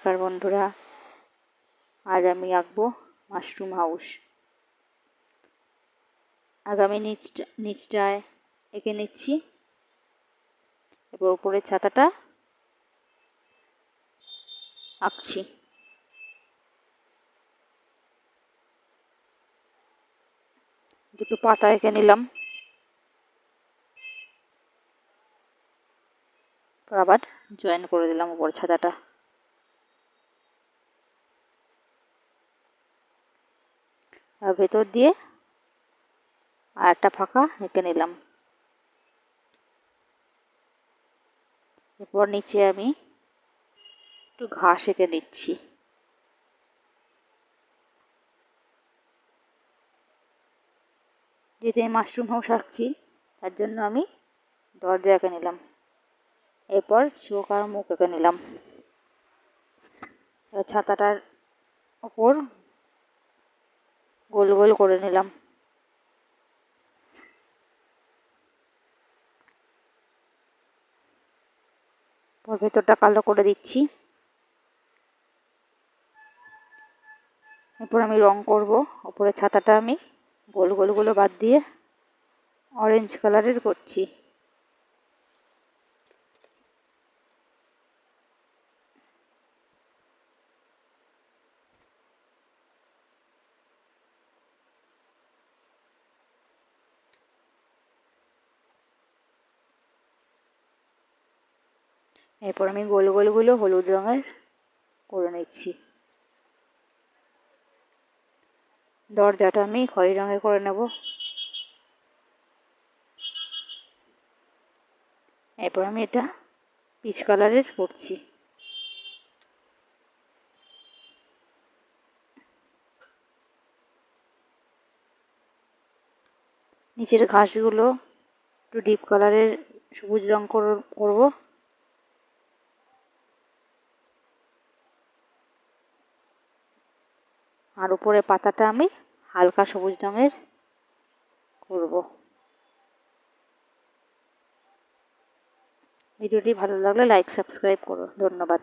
নমস্কার বন্ধুরা, আজ আমি আঁকবো মাশরুম হাউস। আগামী নিচটায় এঁকে নিচ্ছি, এবার উপরের ছাতাটা আঁকছি। দুটো পাতা এঁকে নিলাম, আবার জয়েন করে দিলাম উপরের ছাতাটা। আর ভেতর দিয়ে আর একটা ফাঁকা এঁকে নিলাম। এরপর নিচে আমি একটু ঘাস এঁকে নিচ্ছি। যেহেতু এই মাশরুম হাউস আঁকছি, তার জন্য আমি দরজা এঁকে নিলাম। এরপর চোখ আর মুখ এঁকে নিলাম। ছাতাটার ওপর গোল গোল করে নিলাম। ভেতরটা কালো করে দিচ্ছি। এরপর আমি রং করব। ওপরে ছাতাটা আমি গোল গোলগুলো বাদ দিয়ে অরেঞ্জ কালারের করছি। এরপর আমি গোল গোলগুলো হলুদ রঙের করে নিচ্ছি। দরজাটা আমি খয়েরি রঙের করে নেব। এরপর আমি এটা পিচ কালারের করছি। নিচের ঘাসগুলো একটু ডিপ কালারের সবুজ রং করব। আর উপরে পাতাটা আমি হালকা সবুজ রঙের করব। ভিডিওটি ভালো লাগলে লাইক সাবস্ক্রাইব করো। ধন্যবাদ।